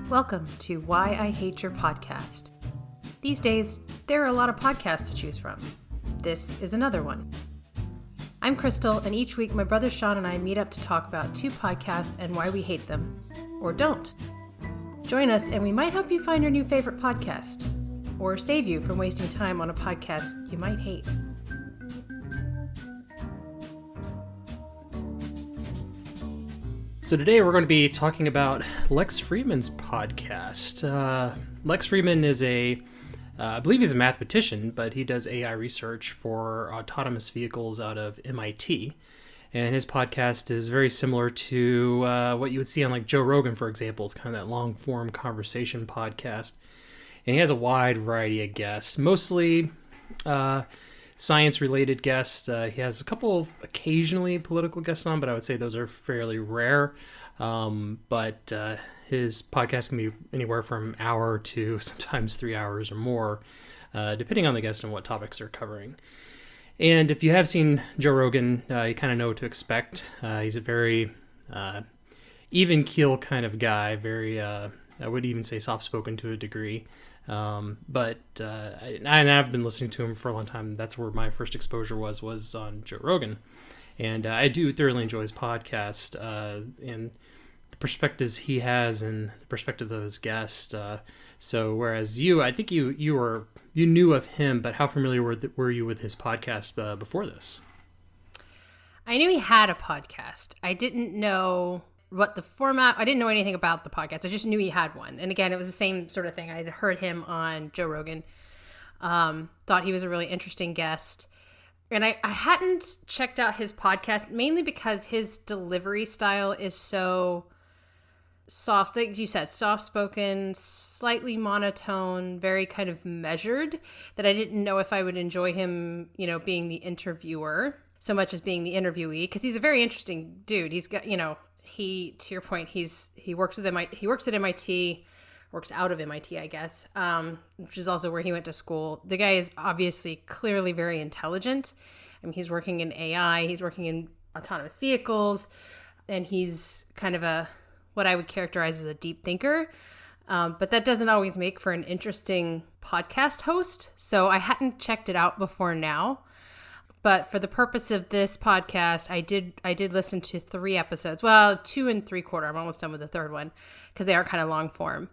Welcome to Why I Hate Your Podcast. These days, there are a lot of podcasts to choose from. This is another one. I'm Crystal, and each week my brother Sean and I meet up to talk about two podcasts and why we hate them, or don't. Join us and we might help you find your new favorite podcast, or save you from wasting time on a podcast you might hate. So today we're going to be talking about Lex Fridman's podcast. Lex Fridman is I believe he's a mathematician, but he does AI research for autonomous vehicles out of MIT. And his podcast is very similar to what you would see on like Joe Rogan, for example. It's kind of that long-form conversation podcast. And he has a wide variety of guests, mostly science-related guests. He has a couple of occasionally political guests on, but I would say those are fairly rare. But his podcast can be anywhere from an hour to sometimes 3 hours or more, depending on the guest and what topics they're covering. And if you have seen Joe Rogan, you kind of know what to expect. He's a very even-keel kind of guy, very, I would even say soft-spoken to a degree. But I've been listening to him for a long time. That's where my first exposure was on Joe Rogan. And I do thoroughly enjoy his podcast and the perspectives he has and the perspective of his guests. So whereas I think you knew of him, but how familiar were you with his podcast before this? I knew he had a podcast. I didn't know what the format, I didn't know anything about the podcast. I just knew he had one. And again, it was the same sort of thing. I had heard him on Joe Rogan. Thought he was a really interesting guest. And I hadn't checked out his podcast, mainly because his delivery style is so soft, like you said, soft-spoken, slightly monotone, very kind of measured, that I didn't know if I would enjoy him, being the interviewer so much as being the interviewee, because he's a very interesting dude. He's got, to your point, he works at MIT, works out of MIT, I guess, which is also where he went to school. The guy is obviously clearly very intelligent. I mean, he's working in AI, he's working in autonomous vehicles, and he's kind of what I would characterize as a deep thinker. But that doesn't always make for an interesting podcast host. So I hadn't checked it out before now. But for the purpose of this podcast, I did listen to 3 episodes. Well, 2 3/4. I'm almost done with the third one because they are kind of long form.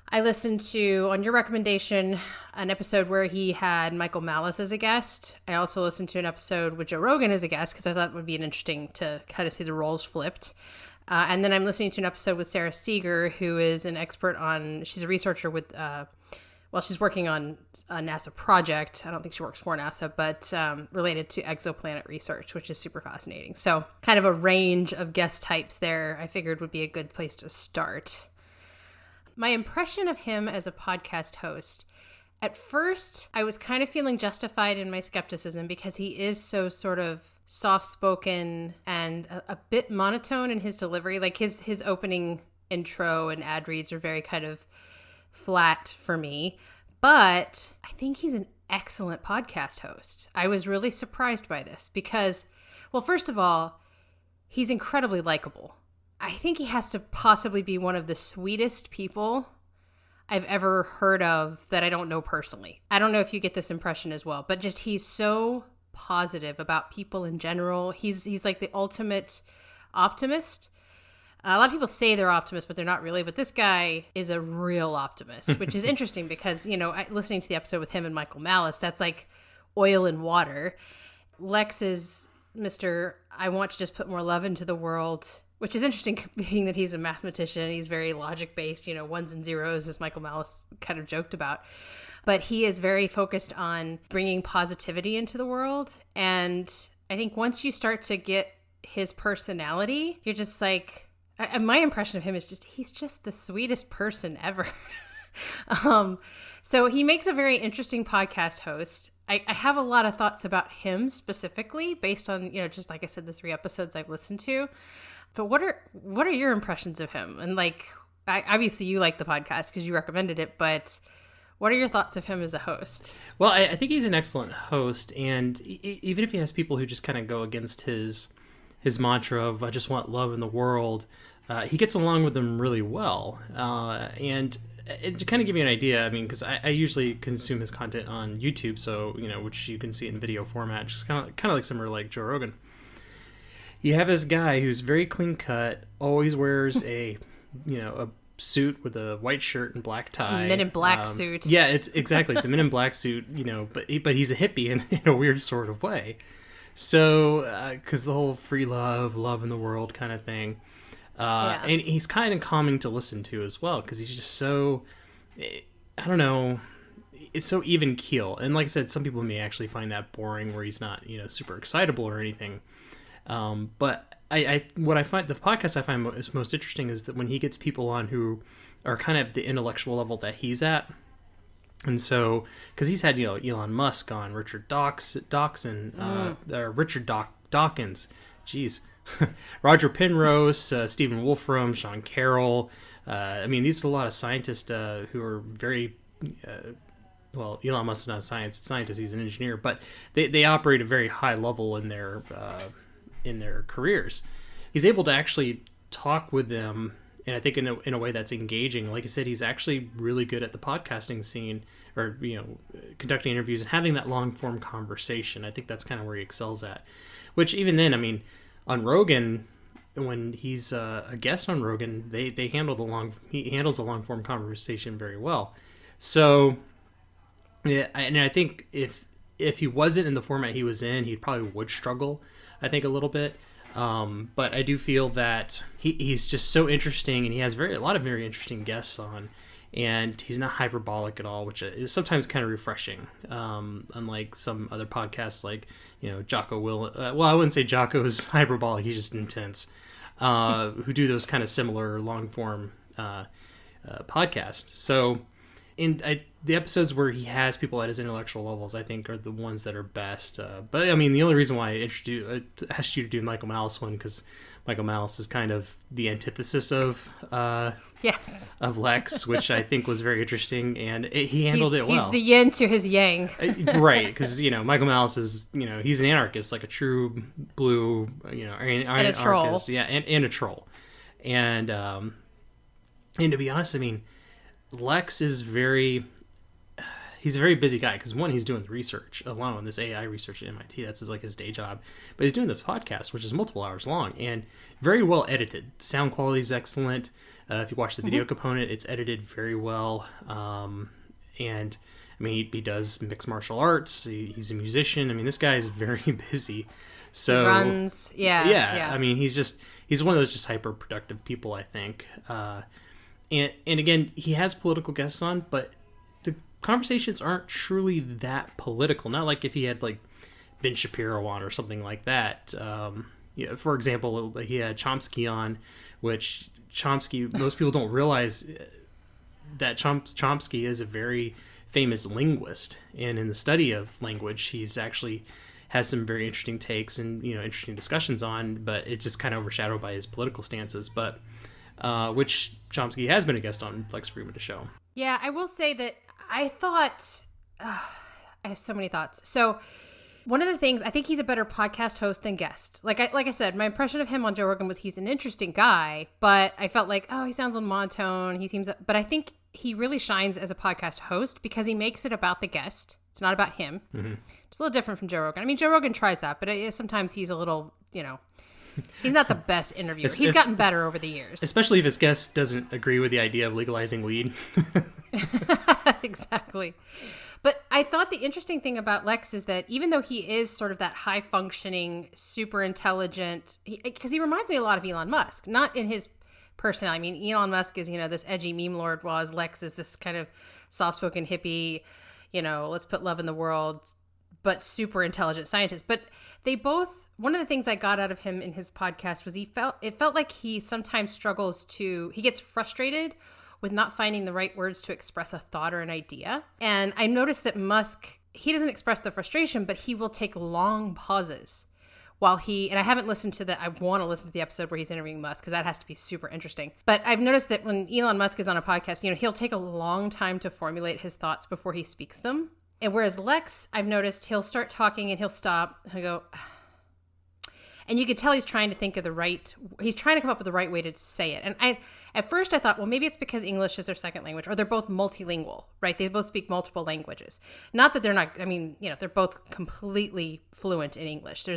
I listened to, on your recommendation, an episode where he had Michael Malice as a guest. I also listened to an episode with Joe Rogan as a guest because I thought it would be interesting to kind of see the roles flipped. And then I'm listening to an episode with Sarah Seeger, who is an expert she's a researcher with she's working on a NASA project. I don't think she works for NASA, but related to exoplanet research, which is super fascinating. So kind of a range of guest types there I figured would be a good place to start. My impression of him as a podcast host, at first, I was kind of feeling justified in my skepticism because he is so sort of soft-spoken and a bit monotone in his delivery. Like his opening intro and ad reads are very kind of flat for me, but I think he's an excellent podcast host. I was really surprised by this because, well, first of all, he's incredibly likable. I think he has to possibly be one of the sweetest people I've ever heard of that I don't know personally. I don't know if you get this impression as well, but just he's so positive about people in general. He's like the ultimate optimist. A lot of people say they're optimists, but they're not really. But this guy is a real optimist, which is interesting because, listening to the episode with him and Michael Malice, that's like oil and water. Lex is Mr. I want to just put more love into the world, which is interesting being that he's a mathematician. He's very logic-based, ones and zeros, as Michael Malice kind of joked about. But he is very focused on bringing positivity into the world. And I think once you start to get his personality, you're just like... my impression of him is he's just the sweetest person ever. So he makes a very interesting podcast host. I have a lot of thoughts about him specifically based on, just like I said, the 3 episodes I've listened to. But what are your impressions of him? And obviously you like the podcast because you recommended it, but what are your thoughts of him as a host? Well, I think he's an excellent host. And even if he has people who just kind of go against his mantra of I just want love in the world, he gets along with them really well. And to kind of give you an idea, I mean, because I usually consume his content on YouTube, so, which you can see in video format, just kind of like similar like Joe Rogan. You have this guy who's very clean cut, always wears a suit with a white shirt and black tie. Men in Black suit. Yeah, it's a Men in Black suit, but he's a hippie in a weird sort of way. So, because the whole free love in the world kind of thing. And he's kind of calming to listen to as well, because he's just so, I don't know, it's so even keel. And like I said, some people may actually find that boring, where he's not, super excitable or anything. But what I find, the podcast I find most interesting is that when he gets people on who are kind of the intellectual level that he's at. And so, because he's had, Elon Musk on, Richard Dawkins, jeez, Roger Penrose, Stephen Wolfram, Sean Carroll. These are a lot of scientists who are very, Elon Musk is not a scientist, he's an engineer, but they operate at a very high level in their careers. He's able to actually talk with them, and I think in a way that's engaging. Like I said, he's actually really good at the podcasting scene, or conducting interviews and having that long form conversation. I think that's kind of where he excels at. Which even then, on Rogan, when he's a guest on Rogan, he handles a long form conversation very well. So yeah, and I think if he wasn't in the format he was in, he probably would struggle, I think, a little bit. But I do feel that he's just so interesting, and he has a lot of very interesting guests on, and he's not hyperbolic at all, which is sometimes kind of refreshing. Unlike some other podcasts, like Jocko Will. I wouldn't say Jocko is hyperbolic; he's just intense. Who do those kind of similar long form podcasts. So, the episodes where he has people at his intellectual levels, I think, are the ones that are best. But the only reason why I asked you to do the Michael Malice one, because Michael Malice is kind of the antithesis of Lex, which I think was very interesting, and he handled it well. He's the yin to his yang. Right, because Michael Malice is he's an anarchist, like a true blue and a troll. Yeah, and a troll, and to be honest, Lex is he's a very busy guy, because one, he's doing the research alone, this AI research at MIT. That's his day job. But he's doing this podcast, which is multiple hours long and very well edited. The sound quality is excellent. If you watch the video component, it's edited very well. And he does mixed martial arts. He's a musician. This guy is very busy. So he runs. Yeah. He's one of those just hyper productive people, I think. And again, he has political guests on, but the conversations aren't truly that political. Not like if he had like Ben Shapiro on or something like that. For example, he had Chomsky on, which most people don't realize that Chomsky is a very famous linguist, and in the study of language, he's actually has some very interesting takes and interesting discussions on, but it's just kind of overshadowed by his political stances. But which Chomsky has been a guest on Lex Fridman show. Yeah, I will say that I thought I have so many thoughts. So one of the things, I think he's a better podcast host than guest. Like I said, my impression of him on Joe Rogan was he's an interesting guy, but I felt like, he sounds a little monotone. But I think he really shines as a podcast host because he makes it about the guest. It's not about him. Mm-hmm. It's a little different from Joe Rogan. Joe Rogan tries that, but sometimes he's a little, he's not the best interviewer. He's gotten better over the years. Especially if his guest doesn't agree with the idea of legalizing weed. Exactly. But I thought the interesting thing about Lex is that even though he is sort of that high-functioning, super intelligent, because he reminds me a lot of Elon Musk, not in his personality. Elon Musk is, this edgy meme lord, while Lex is this kind of soft-spoken hippie, let's put love in the world, but super intelligent scientist. But they both, one of the things I got out of him in his podcast was it felt like he sometimes he gets frustrated with not finding the right words to express a thought or an idea. And I noticed that Musk, he doesn't express the frustration, but he will take long pauses while and I haven't listened to I want to listen to the episode where he's interviewing Musk, because that has to be super interesting. But I've noticed that when Elon Musk is on a podcast, he'll take a long time to formulate his thoughts before he speaks them. And whereas Lex, I've noticed he'll start talking and he'll stop and he'll go, And you could tell he's trying to he's trying to come up with the right way to say it. And at first I thought, well, maybe it's because English is their second language, or they're both multilingual, right? They both speak multiple languages. Not that they're not, they're both completely fluent in English.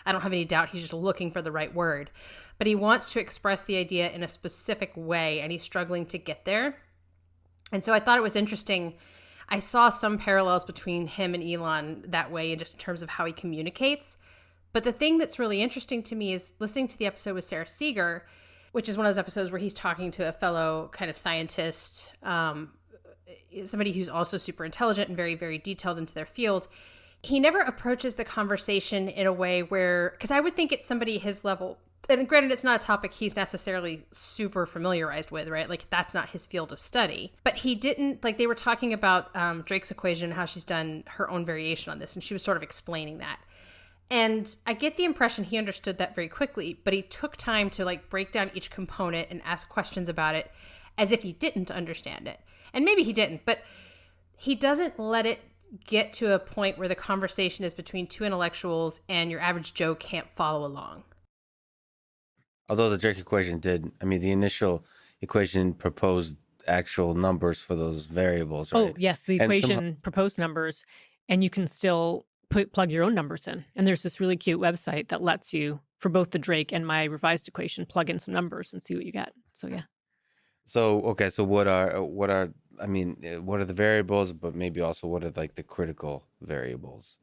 I don't have any doubt he's just looking for the right word. But he wants to express the idea in a specific way, and he's struggling to get there. And so I thought it was interesting. I saw some parallels between him and Elon that way, and just in terms of how he communicates. But the thing that's really interesting to me is listening to the episode with Sarah Seeger, which is one of those episodes where he's talking to a fellow kind of scientist, somebody who's also super intelligent and very, very detailed into their field. He never approaches the conversation in a way where, because I would think it's somebody his level, and granted, it's not a topic he's necessarily super familiarized with, right? Like, that's not his field of study. But he didn't, like, they were talking about Drake's equation and how she's done her own variation on this, and she was sort of explaining that. And I get the impression he understood that very quickly, but he took time to like break down each component and ask questions about it as if he didn't understand it. And maybe he didn't, but he doesn't let it get to a point where the conversation is between two intellectuals and your average Joe can't follow along. Although the Drake equation the initial equation proposed actual numbers for those variables, right? Oh, yes, the equation proposed numbers, and you can still plug your own numbers in. And there's this really cute website that lets you, for both the Drake and my revised equation, plug in some numbers and see what you get. So yeah. So okay, so what are the variables, but maybe also what are like the critical variables?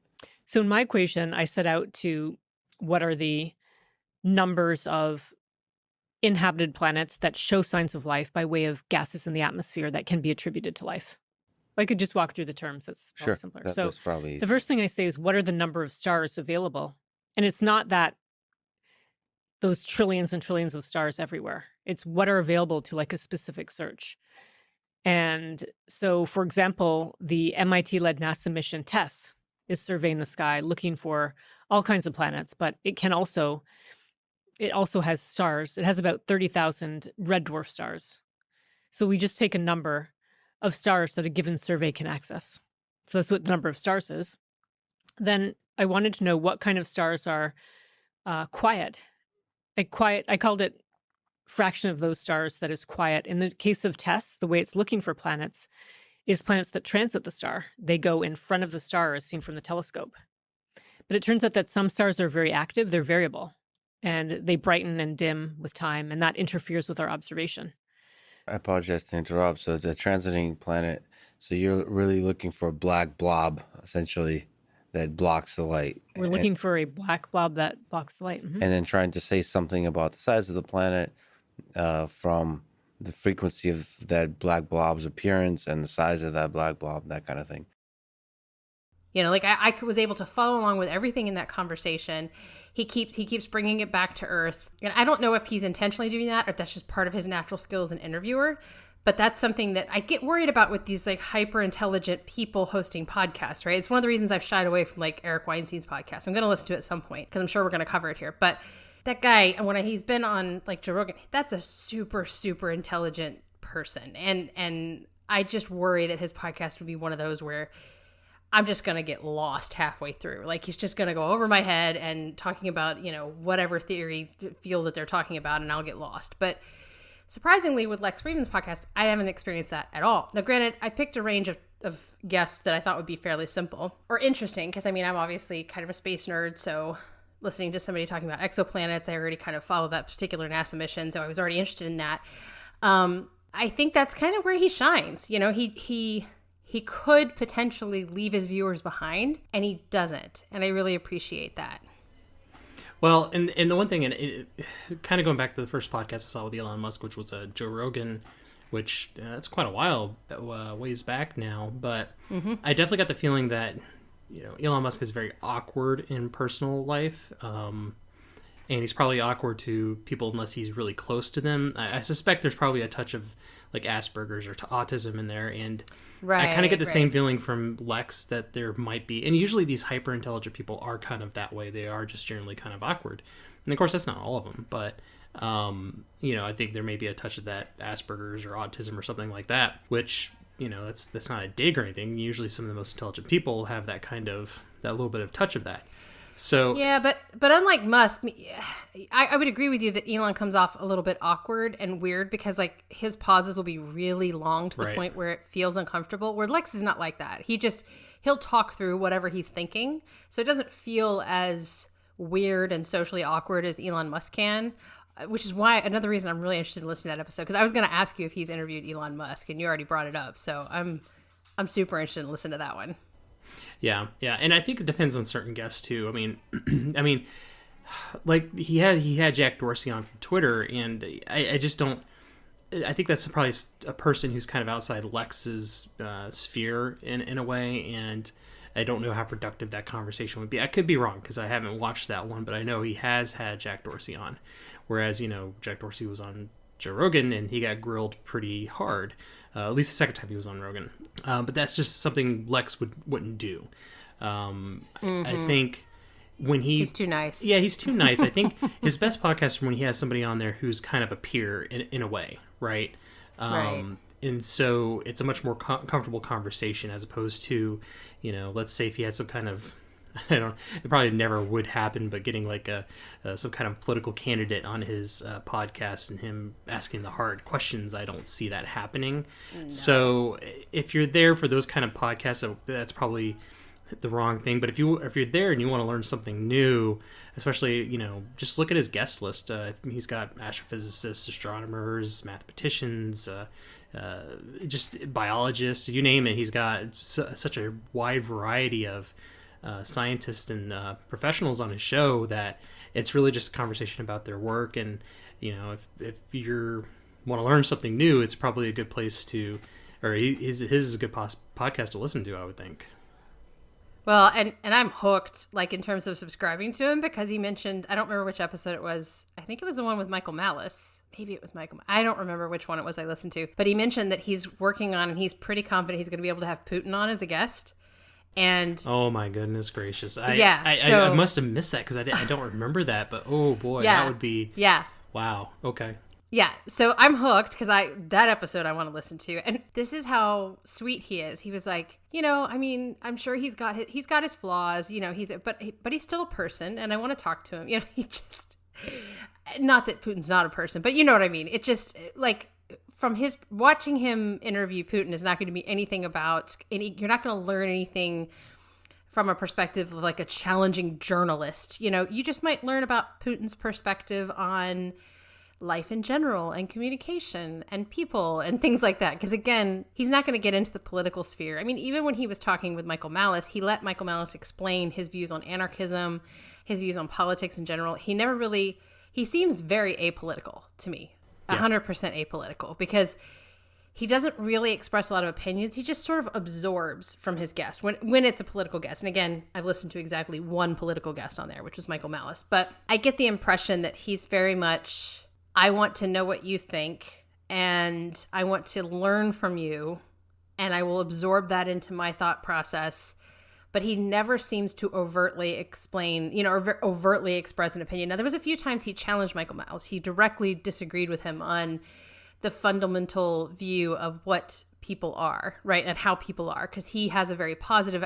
So in my equation, I set out to what are the numbers of inhabited planets that show signs of life by way of gases in the atmosphere that can be attributed to life. I could just walk through the terms. That's probably simpler. That's probably... the first thing I say is, what are the number of stars available? And it's not that those trillions and trillions of stars everywhere. It's what are available to like a specific search. And so, for example, the MIT-led NASA mission TESS is surveying the sky, looking for all kinds of planets, but it also has stars. It has about 30,000 red dwarf stars. So we just take a number of stars that a given survey can access. So that's what the number of stars is. Then I wanted to know what kind of stars are quiet. I called it fraction of those stars that is quiet. In the case of TESS, the way it's looking for planets is planets that transit the star. They go in front of the star as seen from the telescope. But it turns out that some stars are very active, they're variable, and they brighten and dim with time, and that interferes with our observation. I apologize to interrupt. So it's a transiting planet. So you're really looking for a black blob, essentially, that blocks the light. We're looking for a black blob that blocks the light. Mm-hmm. And then trying to say something about the size of the planet from the frequency of that black blob's appearance and the size of that black blob, that kind of thing. Like I was able to follow along with everything in that conversation. He keeps bringing it back to earth. And I don't know if he's intentionally doing that or if that's just part of his natural skill as an interviewer. But that's something that I get worried about with these like hyper intelligent people hosting podcasts, right? It's one of the reasons I've shied away from like Eric Weinstein's podcast. I'm going to listen to it at some point because I'm sure we're going to cover it here. But that guy, when he's been on like Joe Rogan, that's a super, super intelligent person. And I just worry that his podcast would be one of those where I'm just going to get lost halfway through. Like he's just going to go over my head and talking about, whatever theory field that they're talking about, and I'll get lost. But surprisingly, with Lex Fridman's podcast, I haven't experienced that at all. Now, granted, I picked a range of guests that I thought would be fairly simple or interesting because, I'm obviously kind of a space nerd, so listening to somebody talking about exoplanets, I already kind of followed that particular NASA mission, so I was already interested in that. I think that's kind of where he shines. He could potentially leave his viewers behind, and he doesn't. And I really appreciate that. Well, and the one thing, and it, kind of going back to the first podcast I saw with Elon Musk, which was Joe Rogan, which that's quite a while, ways back now. But I definitely got the feeling that, Elon Musk is very awkward in personal life. And he's probably awkward to people unless he's really close to them. I suspect there's probably a touch of like Asperger's or autism in there. And I kind of get the same feeling from Lex that there might be. And usually these hyper intelligent people are kind of that way. They are just generally kind of awkward. And of course, that's not all of them. But, I think there may be a touch of that Asperger's or autism or something like that, which, that's not a dig or anything. Usually some of the most intelligent people have that little bit of touch of that. So yeah, but unlike Musk, I would agree with you that Elon comes off a little bit awkward and weird because like his pauses will be really long to the point where it feels uncomfortable. Where Lex is not like that. He'll talk through whatever he's thinking, so it doesn't feel as weird and socially awkward as Elon Musk can. Which is why another reason I'm really interested in listening to that episode, because I was going to ask you if he's interviewed Elon Musk, and you already brought it up. So I'm super interested in listening to that one. Yeah, and I think it depends on certain guests too. I mean, like he had Jack Dorsey on from Twitter, and I just don't. I think that's probably a person who's kind of outside Lex's sphere in a way, and I don't know how productive that conversation would be. I could be wrong because I haven't watched that one, but I know he has had Jack Dorsey on. Whereas, Jack Dorsey was on Joe Rogan and he got grilled pretty hard, at least the second time he was on Rogan. But that's just something Lex wouldn't do. I think when he's too nice. Yeah, he's too nice. I think his best podcast is when he has somebody on there who's kind of a peer in a way, right? Right. And so it's a much more comfortable conversation as opposed to, let's say if he had some kind of, it probably never would happen, but getting like some kind of political candidate on his podcast and him asking the hard questions, I don't see that happening. No. So if you're there for those kind of podcasts, that's probably the wrong thing. But if you're there and you want to learn something new, especially, just look at his guest list. He's got astrophysicists, astronomers, mathematicians, just biologists, you name it. He's got such a wide variety of scientists and professionals on his show that it's really just a conversation about their work. And if you want to learn something new, it's probably a good place to, or his is a good podcast to listen to, I would think. Well, and I'm hooked, like in terms of subscribing to him, because he mentioned, I don't remember which episode it was. I think it was the one with Michael Malice. Maybe it was Michael. I don't remember which one it was I listened to, but he mentioned that he's working on, and he's pretty confident he's going to be able to have Putin on as a guest. And oh my goodness gracious! I must have missed that because I don't remember that. But oh boy, that would be wow. Okay. Yeah, so I'm hooked because that episode I want to listen to, and this is how sweet he is. He was like, I'm sure he's got his flaws, but he's still a person, and I want to talk to him. He just, not that Putin's not a person, but you know what I mean. It just like. From watching him interview Putin is not going to be anything about you're not going to learn anything from a perspective of like a challenging journalist. You just might learn about Putin's perspective on life in general and communication and people and things like that. Because again, he's not going to get into the political sphere. I mean, even when he was talking with Michael Malice, he let Michael Malice explain his views on anarchism, his views on politics in general. He seems very apolitical to me. 100% apolitical, because he doesn't really express a lot of opinions. He just sort of absorbs from his guest when it's a political guest. And again, I've listened to exactly one political guest on there, which was Michael Malice. But I get the impression that he's very much, I want to know what you think, and I want to learn from you, and I will absorb that into my thought process. But he never seems to overtly explain, or overtly express an opinion. Now, there was a few times he challenged Michael Malice. He directly disagreed with him on the fundamental view of what people are, right, and how people are, because he has a very positive.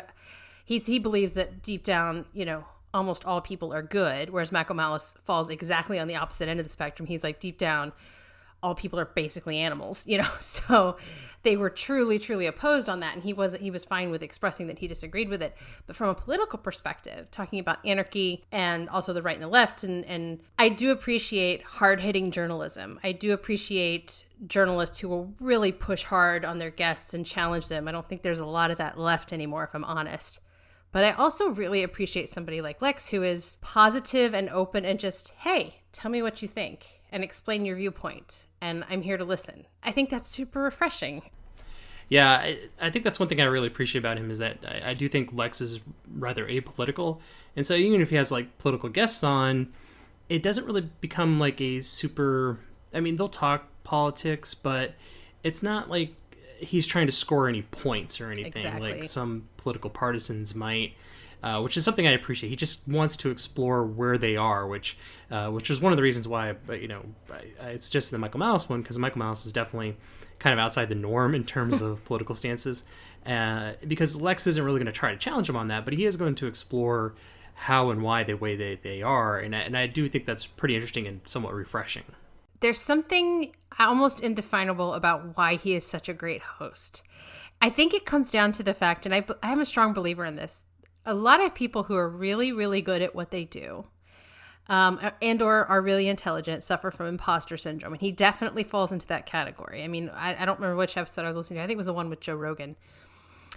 He believes that deep down, almost all people are good, whereas Michael Malice falls exactly on the opposite end of the spectrum. He's like, deep down, all people are basically animals, so they were truly, truly opposed on that. And he was fine with expressing that he disagreed with it. But from a political perspective, talking about anarchy and also the right and the left, and I do appreciate hard-hitting journalism. I do appreciate journalists who will really push hard on their guests and challenge them. I don't think there's a lot of that left anymore, if I'm honest. But I also really appreciate somebody like Lex who is positive and open and just, hey, tell me what you think and explain your viewpoint, and I'm here to listen. I think that's super refreshing. Yeah, I think that's one thing I really appreciate about him is that I do think Lex is rather apolitical. And so even if he has like political guests on, it doesn't really become like a super, they'll talk politics, but it's not like he's trying to score any points or anything like some political partisans might. Which is something I appreciate. He just wants to explore where they are, which was one of the reasons why, I suggested the Michael Malice one, because Michael Malice is definitely kind of outside the norm in terms of political stances, because Lex isn't really going to try to challenge him on that, but he is going to explore how and why the way they are. And I do think that's pretty interesting and somewhat refreshing. There's something almost indefinable about why he is such a great host. I think it comes down to the fact, and I'm a strong believer in this, a lot of people who are really, really good at what they do and or are really intelligent suffer from imposter syndrome. And he definitely falls into that category. I mean, I don't remember which episode I was listening to. I think it was the one with Joe Rogan.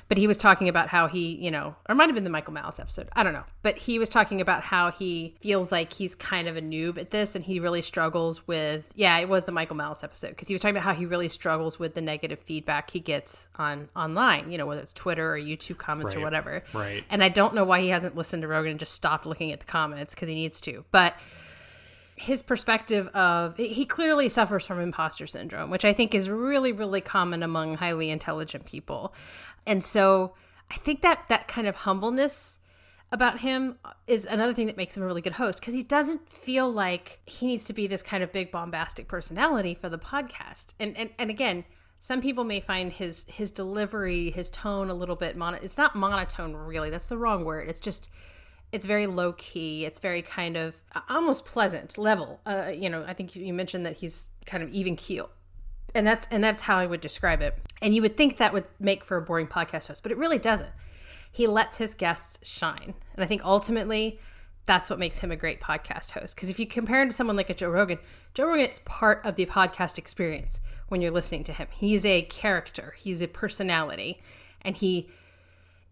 But he was talking about how he, or it might have been the Michael Malice episode. I don't know. But he was talking about how he feels like he's kind of a noob at this and he really struggles with, it was the Michael Malice episode. Because he was talking about how he really struggles with the negative feedback he gets online, whether it's Twitter or YouTube comments or whatever. Right. And I don't know why he hasn't listened to Rogan and just stopped looking at the comments because he needs to. But his perspective of, he clearly suffers from imposter syndrome, which I think is really, really common among highly intelligent people. And so I think that kind of humbleness about him is another thing that makes him a really good host, because he doesn't feel like he needs to be this kind of big bombastic personality for the podcast. And again, some people may find his delivery, his tone a little bit it's not monotone really. That's the wrong word. It's very low key. It's very kind of almost pleasant level. I think you mentioned that he's kind of even keel. And that's how I would describe it. And you would think that would make for a boring podcast host, but it really doesn't. He lets his guests shine. And I think ultimately that's what makes him a great podcast host. Because if you compare him to someone like a Joe Rogan is part of the podcast experience when you're listening to him. He's a character. He's a personality. And he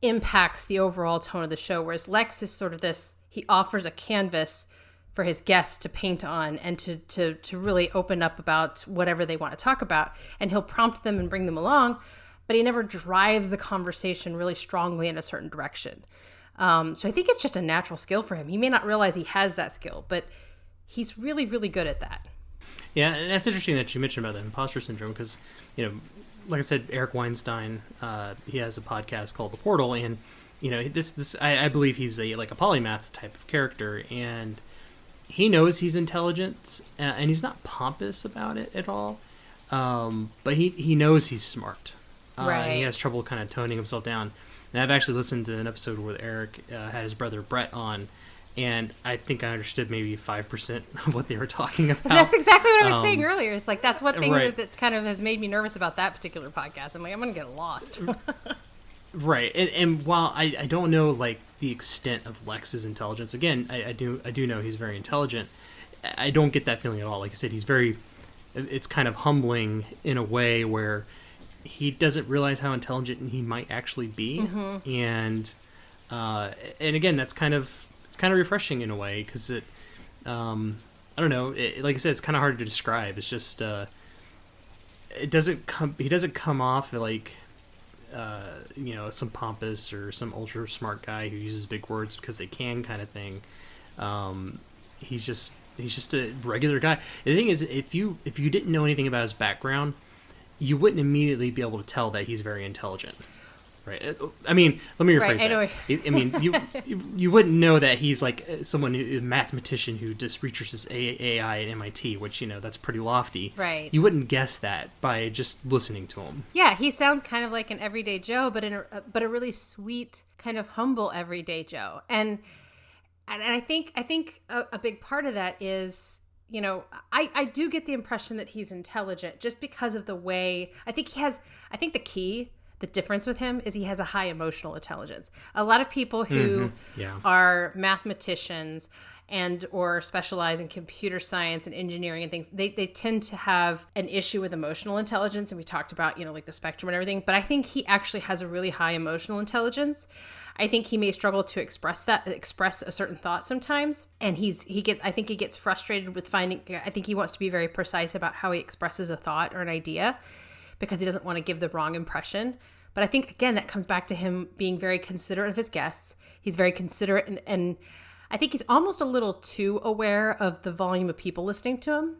impacts the overall tone of the show. Whereas Lex is sort of this, he offers a canvas for his guests to paint on and to really open up about whatever they want to talk about. And he'll prompt them and bring them along, but he never drives the conversation really strongly in a certain direction. So I think it's just a natural skill for him. He may not realize he has that skill, but he's really, really good at that. Yeah, and that's interesting that you mentioned about the imposter syndrome because, like I said, Eric Weinstein, he has a podcast called The Portal, and, I believe he's a polymath type of character, and he knows he's intelligent, and he's not pompous about it at all. But he knows he's smart. Right. And he has trouble kind of toning himself down. And I've actually listened to an episode where Eric had his brother Brett on, and I think I understood maybe 5% of what they were talking about. That's exactly what I was saying earlier. It's like, that's what thing right. that kind of has made me nervous about that particular podcast. I'm like, I'm going to get lost. Right. And while I don't know, the extent of Lex's intelligence, again, I do know he's very intelligent. I don't get that feeling at all. Like I said, it's kind of humbling in a way where he doesn't realize how intelligent he might actually be. Mm-hmm. And again, it's kind of refreshing in a way because it, I don't know, like I said, it's kind of hard to describe. It's just, he doesn't come off like, some pompous or some ultra smart guy who uses big words because they can kind of thing. He's just a regular guy. The thing is, if you didn't know anything about his background, you wouldn't immediately be able to tell that he's very intelligent. Right. I mean, let me rephrase that. I mean, you wouldn't know that he's like someone, a mathematician who just researches AI at MIT, which, that's pretty lofty. Right. You wouldn't guess that by just listening to him. Yeah, he sounds kind of like an everyday Joe, but a really sweet, kind of humble everyday Joe. And I think a big part of that is, I do get the impression that he's intelligent just because of the way I think the difference with him is he has a high emotional intelligence. A lot of people who are mathematicians and or specialize in computer science and engineering and things, they tend to have an issue with emotional intelligence. And we talked about, like the spectrum and everything, but I think he actually has a really high emotional intelligence. I think he may struggle to express a certain thought sometimes. And he gets frustrated with I think he wants to be very precise about how he expresses a thought or an idea, because he doesn't want to give the wrong impression. But I think, again, that comes back to him being very considerate of his guests. He's very considerate, and I think he's almost a little too aware of the volume of people listening to him.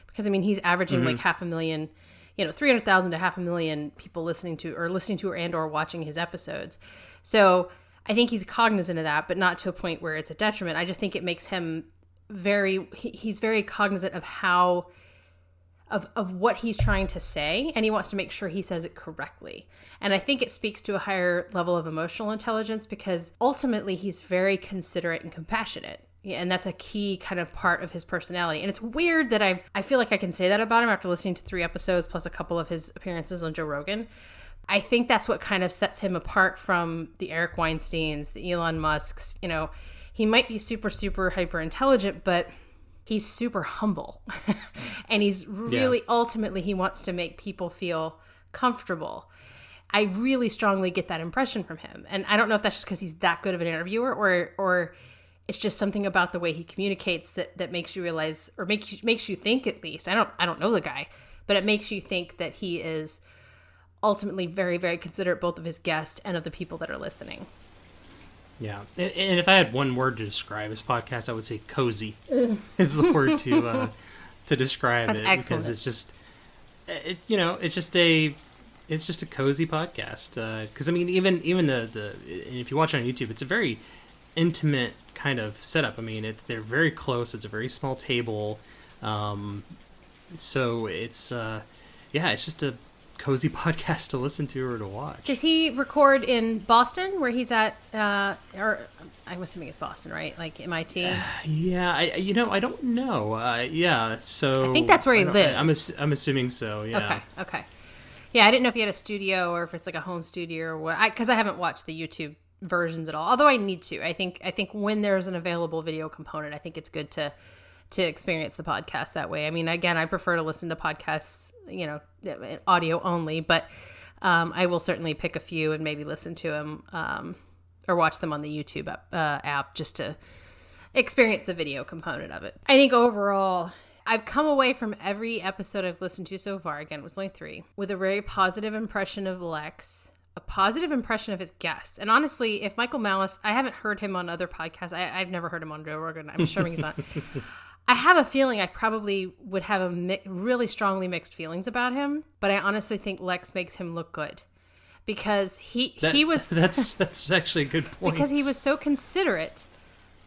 Because, he's averaging like 500,000, 300,000 to 500,000 people listening to or watching his episodes. So I think he's cognizant of that, but not to a point where it's a detriment. I just think it makes him he's very cognizant of of what he's trying to say, and he wants to make sure he says it correctly. And I think it speaks to a higher level of emotional intelligence because ultimately he's very considerate and compassionate. Yeah, and that's a key kind of part of his personality. And it's weird that I feel like I can say that about him after listening to 3 episodes plus a couple of his appearances on Joe Rogan. I think that's what kind of sets him apart from the Eric Weinsteins, the Elon Musks. You know, he might be super, super hyper intelligent, but he's super humble. And he's really, ultimately, he wants to make people feel comfortable. I really strongly get that impression from him. And I don't know if that's just because he's that good of an interviewer or it's just something about the way he communicates that makes you realize, or makes you think at least. I don't know the guy, but it makes you think that he is ultimately very, very considerate both of his guests and of the people that are listening. Yeah, and if I had one word to describe his podcast, I would say cozy is the word to describe That's it. Excellent. Because it's just, it's just a cozy podcast. Because I mean, even the if you watch it on YouTube, it's a very intimate kind of setup. I mean, they're very close. It's a very small table, so it's it's just a cozy podcast to listen to or to watch. Does he record in Boston, where he's at, or I'm assuming it's Boston, right? Like MIT? I don't know. So I think that's where he lives. I'm assuming so. Yeah. Okay. Yeah, I didn't know if he had a studio or if it's like a home studio or what. Because I haven't watched the YouTube versions at all. Although I need to. I think when there's an available video component, I think it's good to experience the podcast that way. I mean, again, I prefer to listen to podcasts, audio only, but I will certainly pick a few and maybe listen to them or watch them on the YouTube app just to experience the video component of it. I think overall, I've come away from every episode I've listened to so far, again, it was only 3, with a very positive impression of Lex, a positive impression of his guests. And honestly, if Michael Malice, I haven't heard him on other podcasts. I've never heard him on Joe Rogan. I'm assuming he's not. I have a feeling I probably would have really strongly mixed feelings about him, but I honestly think Lex makes him look good because he was that's actually a good point, because he was so considerate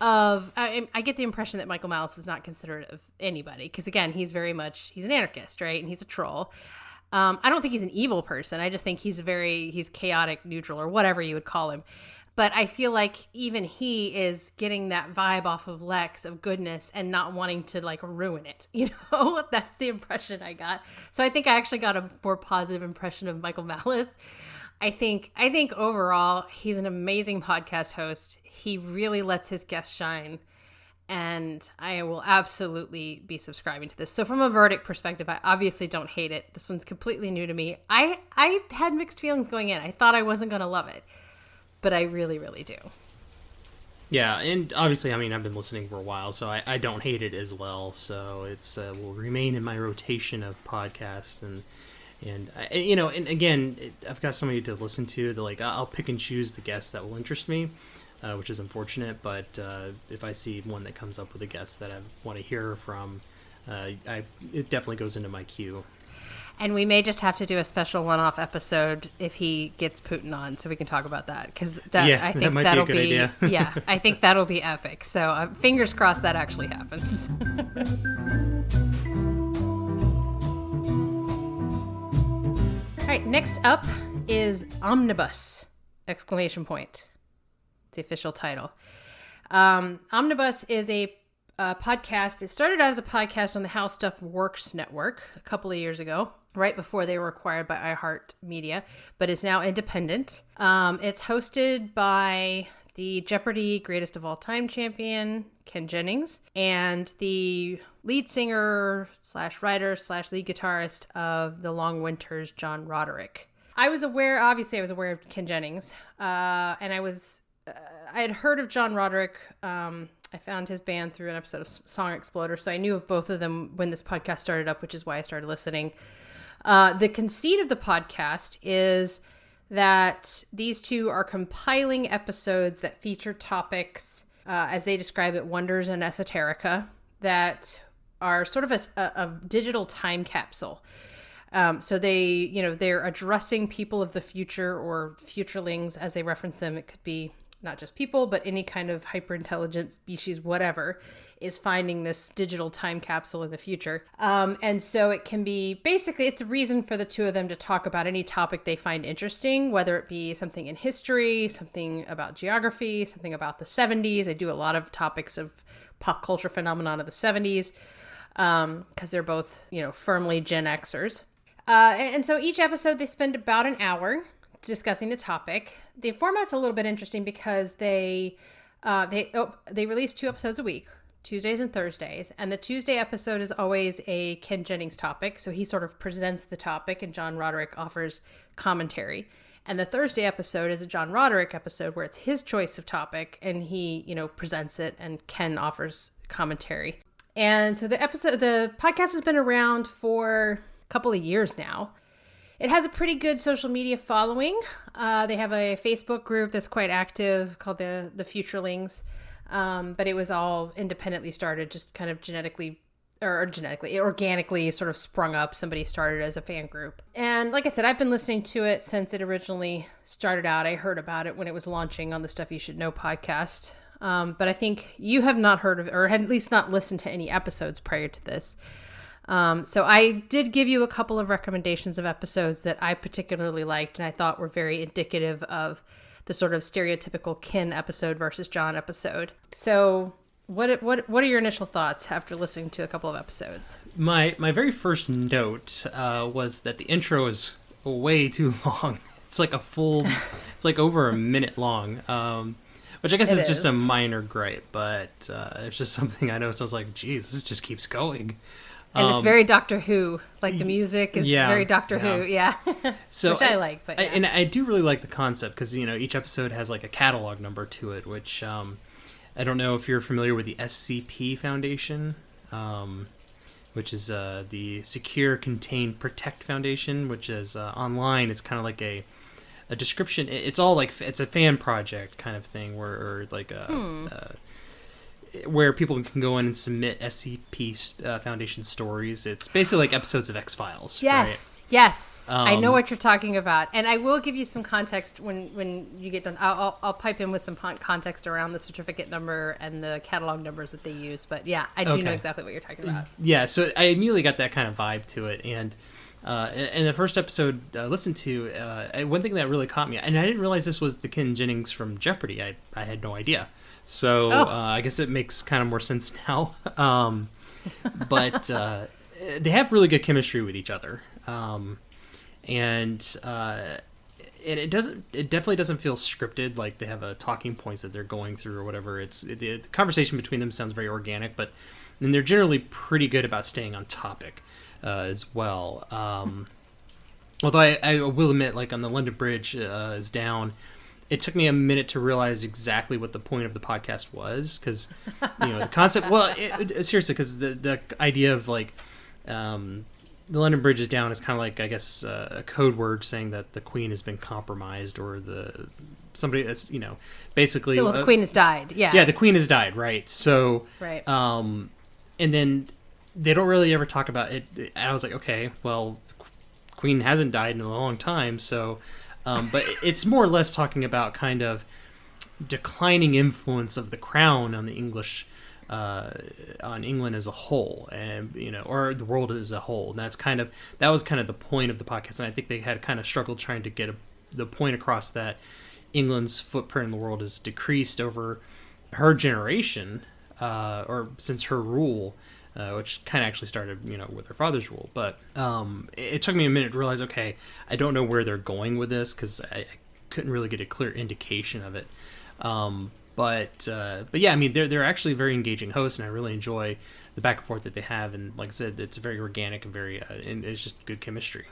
of. I get the impression that Michael Malice is not considerate of anybody because again he's an anarchist, right, and he's a troll. I don't think he's an evil person. I just think he's chaotic, neutral, or whatever you would call him. But I feel like even he is getting that vibe off of Lex of goodness and not wanting to like ruin it. That's the impression I got. So I think I actually got a more positive impression of Michael Malice. I think overall he's an amazing podcast host. He really lets his guests shine. And I will absolutely be subscribing to this. So from a verdict perspective, I obviously don't hate it. This one's completely new to me. I had mixed feelings going in. I thought I wasn't going to love it. But I really, really do. Yeah, and obviously, I mean, I've been listening for a while, so I don't hate it as well. So it's will remain in my rotation of podcasts, and again, I've got somebody to listen to. That I'll pick and choose the guests that will interest me, which is unfortunate. But if I see one that comes up with a guest that I want to hear from, it definitely goes into my queue. And we may just have to do a special one-off episode if he gets Putin on, so we can talk about that. Because I think might that'll be a good idea. Yeah, I think that'll be epic. So fingers crossed that actually happens. All right, next up is Omnibus! ! It's the official title. Omnibus is a podcast. It started out as a podcast on the How Stuff Works network a couple of years ago, right before they were acquired by iHeartMedia, but is now independent. It's hosted by the Jeopardy Greatest of All Time champion, Ken Jennings, and the lead singer / writer / lead guitarist of The Long Winters, John Roderick. I was aware of Ken Jennings, and I had heard of John Roderick. I found his band through an episode of Song Exploder, so I knew of both of them when this podcast started up, which is why I started listening. The conceit of the podcast is that these two are compiling episodes that feature topics, as they describe it, wonders and esoterica, that are sort of a digital time capsule. So they're addressing people of the future or futurelings as they reference them. It could be not just people, but any kind of hyper-intelligent species, whatever, is finding this digital time capsule in the future. And so it can be, basically, it's a reason for the two of them to talk about any topic they find interesting, whether it be something in history, something about geography, something about the 70s. They do a lot of topics of pop culture phenomenon of the 70s, because they're both, firmly Gen Xers. And so each episode, they spend about an hour discussing the topic. The format's a little bit interesting because they release 2 episodes a week, Tuesdays and Thursdays, and the Tuesday episode is always a Ken Jennings topic, so he sort of presents the topic and John Roderick offers commentary. And the Thursday episode is a John Roderick episode where it's his choice of topic and he, presents it and Ken offers commentary. And so the podcast has been around for a couple of years now. It has a pretty good social media following. They have a Facebook group that's quite active called the Futurelings. But it was all independently started, just kind of organically sort of sprung up. Somebody started as a fan group. And like I said, I've been listening to it since it originally started out. I heard about it when it was launching on the Stuff You Should Know podcast. But I think you have not heard of it, or had at least not listened to any episodes prior to this. So I did give you a couple of recommendations of episodes that I particularly liked and I thought were very indicative of the sort of stereotypical Ken episode versus John episode. So what are your initial thoughts after listening to a couple of episodes? My very first note was that the intro is way too long. It's like it's like over a minute long, which I guess is just a minor gripe, but it's just something I noticed. I was like, geez, this just keeps going. And it's very Doctor Who. Like the music is very Doctor Who. Yeah. So which I like. But and I do really like the concept because, each episode has like a catalog number to it, which I don't know if you're familiar with the SCP Foundation, which is the Secure, Contain, Protect Foundation, which is online. It's kind of like a description. It's all like, it's a fan project kind of thing where where people can go in and submit SCP Foundation stories. It's basically like episodes of X-Files. Yes, right? Yes. I know what you're talking about. And I will give you some context when you get done. I'll pipe in with some context around the certificate number and the catalog numbers that they use. But yeah, I do know exactly what you're talking about. Yeah, so I immediately got that kind of vibe to it. And in the first episode I listened to, one thing that really caught me, and I didn't realize this was the Ken Jennings from Jeopardy. I had no idea. So I guess it makes kind of more sense now. But they have really good chemistry with each other. And it definitely doesn't feel scripted, like they have talking points that they're going through or whatever. The conversation between them sounds very organic, but then they're generally pretty good about staying on topic as well. Although I will admit, like on the London Bridge is down, it took me a minute to realize exactly what the point of the podcast was, because the concept. Well, seriously, because the idea of like the London Bridge is down is kind of like, I guess, a code word saying that the Queen has been compromised, or somebody that's basically. Well, the Queen has died. Yeah. Yeah, the Queen has died. Right. So. Right. And then they don't really ever talk about it. And I was like, okay, well, the Queen hasn't died in a long time, so. But it's more or less talking about kind of declining influence of the crown on the English, on England as a whole, and or the world as a whole. And that was kind of the point of the podcast. And I think they had kind of struggled trying to get the point across that England's footprint in the world has decreased over her generation, or since her rule. Which kind of actually started, with her father's rule. But it took me a minute to realize, okay, I don't know where they're going with this, because I couldn't really get a clear indication of it. But yeah, I mean, they're actually very engaging hosts, and I really enjoy the back and forth that they have. And like I said, it's very organic and very, and it's just good chemistry.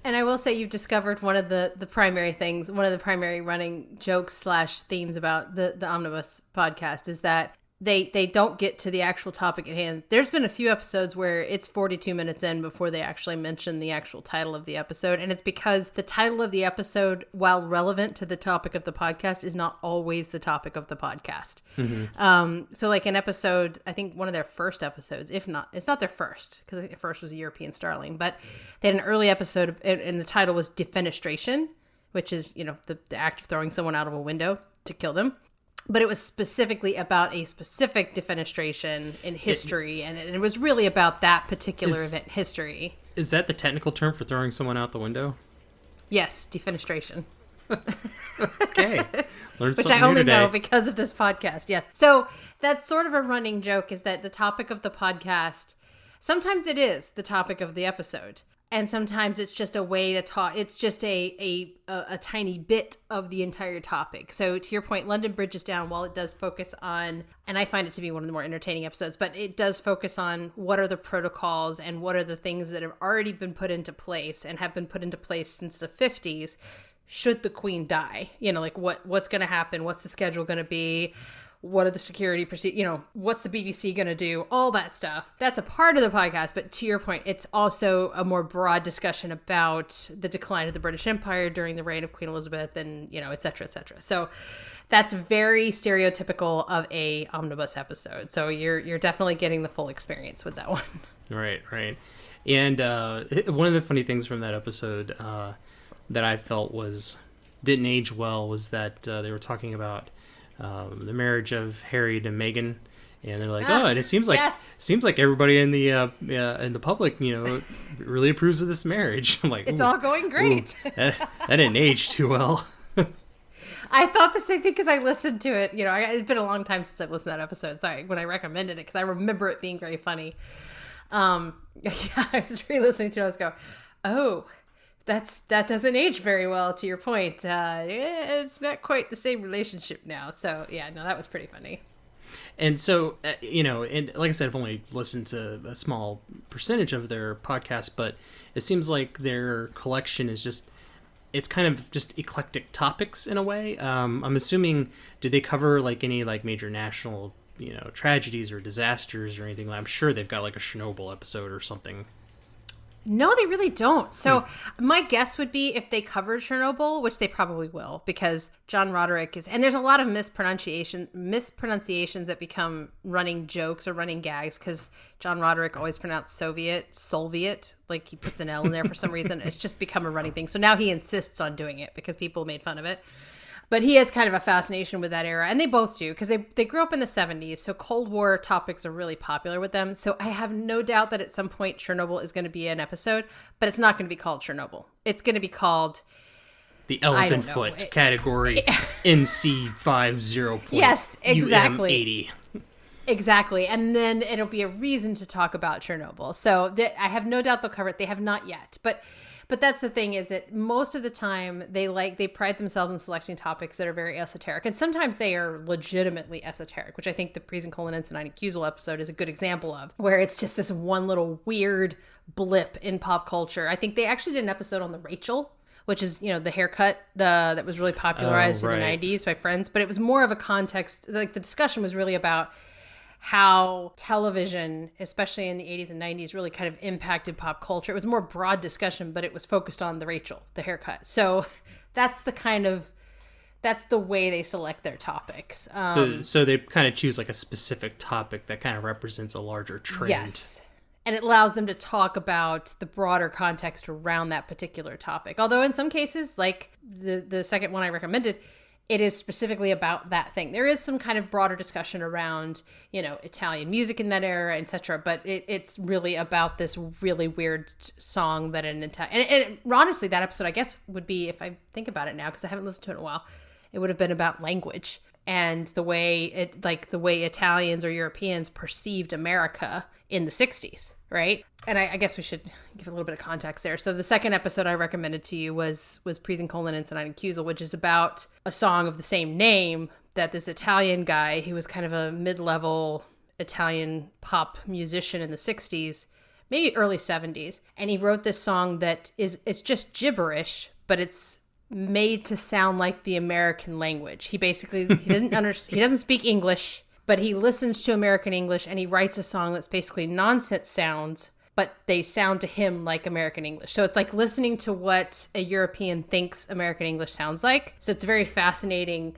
And I will say you've discovered one of the primary things, one of the primary running jokes / themes about the Omnibus podcast is that they don't get to the actual topic at hand. There's been a few episodes where it's 42 minutes in before they actually mention the actual title of the episode. And it's because the title of the episode, while relevant to the topic of the podcast, is not always the topic of the podcast. Mm-hmm. So like an episode, I think one of their first episodes, if not, it's not their first, because I think the first was a European Starling, but they had an early episode and the title was Defenestration, which is, the act of throwing someone out of a window. to kill them. But it was specifically about a specific defenestration in history, and it was really about that particular event in history. Is that the technical term for throwing someone out the window? Yes, defenestration. Okay. Learned Which something I only new today. know because of this podcast, yes. So that's sort of a running joke, is that the topic of the podcast, sometimes it is the topic of the episode. And sometimes it's just a way to talk. It's just a tiny bit of the entire topic. So to your point, London Bridge is Down, while it does focus on, and I find it to be one of the more entertaining episodes, but it does focus on what are the protocols and what are the things that have already been put into place and have been put into place since the 50s. Should the Queen die? You know, like what's going to happen? What's the schedule going to be? What are the security procedures? You know, what's the BBC going to do? All that stuff. That's a part of the podcast. But to your point, it's also a more broad discussion about the decline of the British Empire during the reign of Queen Elizabeth and, you know, et cetera, et cetera. So that's very stereotypical of a omnibus episode. So you're definitely getting the full experience with that one. Right. And one of the funny things from that episode that I felt didn't age well was that they were talking about the marriage of Harry to Meghan, and they're like, and it seems like everybody in the public, you know, really approves of this marriage. I'm like, it's all going great. That didn't age too well. I thought the same thing because I listened to it. You know, it's been a long time since I've listened to that episode. Sorry, when I recommended it, because I remember it being very funny. Yeah, I was re-listening to it. I was going, oh, that doesn't age very well, to your point. It's not quite the same relationship now. So yeah, no, that was pretty funny. And so, you know, and like I said, I've only listened to a small percentage of their podcast, but it seems like their collection is it's kind of just eclectic topics in a way. I'm assuming, do they cover like any like major national, you know, tragedies or disasters or anything? I'm sure they've got like a Chernobyl episode or something. No, they really don't. So my guess would be if they cover Chernobyl, which they probably will, because John Roderick and there's a lot of mispronunciations that become running jokes or running gags, because John Roderick always pronounced Soviet, like he puts an L in there for some reason. It's just become a running thing. So now he insists on doing it because people made fun of it. But he has kind of a fascination with that era, and they both do, because they grew up in the 70s, so Cold War topics are really popular with them. So I have no doubt that at some point Chernobyl is going to be an episode, but it's not going to be called Chernobyl. It's going to be called the elephant foot category NC50. Yes, exactly. UM80. Exactly. And then it'll be a reason to talk about Chernobyl. So I have no doubt they'll cover it. They have not yet, but that's the thing, is that most of the time they pride themselves in selecting topics that are very esoteric. And sometimes they are legitimately esoteric, which I think the Praise and Colon Incident Accusal episode is a good example of, where it's just this one little weird blip in pop culture. I think they actually did an episode on the Rachel, which is, you know, the haircut that was really popularized in the 90s by Friends. But it was more of a context, like the discussion was really about how television, especially in the 80s and 90s, really kind of impacted pop culture. It was more broad discussion, but it was focused on the Rachel, the haircut. So that's the way they select their topics. So they kind of choose like a specific topic that kind of represents a larger trend. Yes. And it allows them to talk about the broader context around that particular topic. Although in some cases, like the second one I recommended, it is specifically about that thing. There is some kind of broader discussion around, you know, Italian music in that era, etc. But it's really about this really weird song that an Italian... And honestly, that episode, I guess, would be, if I think about it now, because I haven't listened to it in a while, it would have been about language and the way Italians or Europeans perceived America in the 60s, right? And I guess we should give a little bit of context there. So the second episode I recommended to you was Praise and Colon Incident Accusal, which is about a song of the same name that this Italian guy, who was kind of a mid-level Italian pop musician in the 60s, maybe early 70s, and he wrote this song that it's just gibberish, but it's made to sound like the American language. He doesn't speak English, but he listens to American English, and he writes a song that's basically nonsense sounds, but they sound to him like American English. So it's like listening to what a European thinks American English sounds like. So it's very fascinating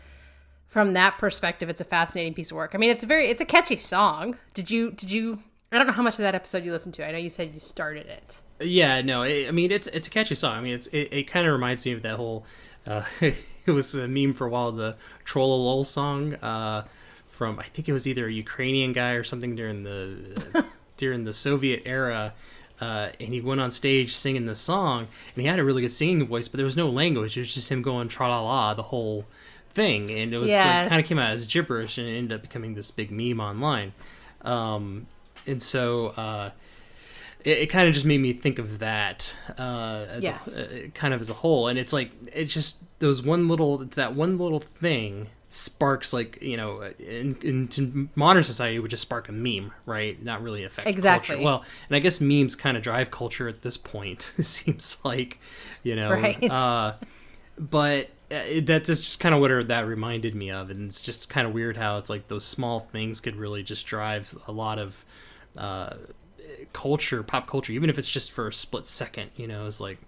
from that perspective. It's a fascinating piece of work. I mean, it's a catchy song. Did you I don't know how much of that episode you listened to. I know you said you started it. Yeah, no, I mean, it's a catchy song. I mean, it kind of reminds me of that whole, it was a meme for a while, the Trolla song from, I think it was either a Ukrainian guy or something during the Soviet era. And he went on stage singing the song, and he had a really good singing voice, but there was no language. It was just him going tra-la-la the whole thing, and it was like, kind of came out as gibberish, and it ended up becoming this big meme online. And so it kind of just made me think of that kind of as a whole. And it's like, it's just that one little thing sparks, like, you know, into modern society, it would just spark a meme, right? Not really affect culture. Well, and I guess memes kind of drive culture at this point, it seems like, you know. Right. But that's just kind of what that reminded me of. And it's just kind of weird how it's like those small things could really just drive a lot of pop culture, even if it's just for a split second. You know, it's like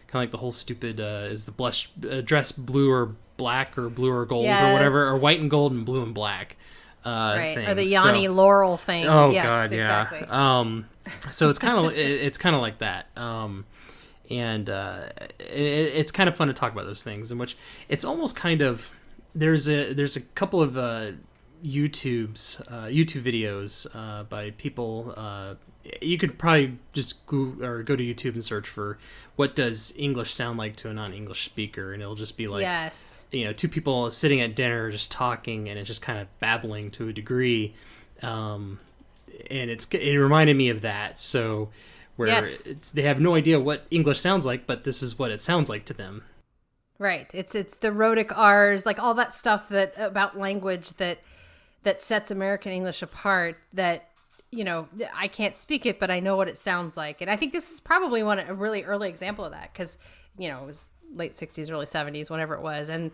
kind of like the whole stupid is the dress blue or black or blue or gold or whatever, or white and gold and blue and black right thing. Or the Yanni Laurel thing. Oh yes, god, yeah, exactly. So it's kind of like that. And it's kind of fun to talk about those things, in which it's almost kind of, there's a couple of YouTube videos by people. You could probably just go to YouTube and search for what does English sound like to a non-English speaker, and it'll just be like, you know, two people sitting at dinner just talking, and it's just kind of babbling to a degree. And it reminded me of that. So where they have no idea what English sounds like, but this is what it sounds like to them. Right. It's the rhotic R's, like all that stuff that about language that sets American English apart, that, you know, I can't speak it, but I know what it sounds like. And I think this is probably a really early example of that, because, you know, it was late 60s, early 70s, whenever it was. And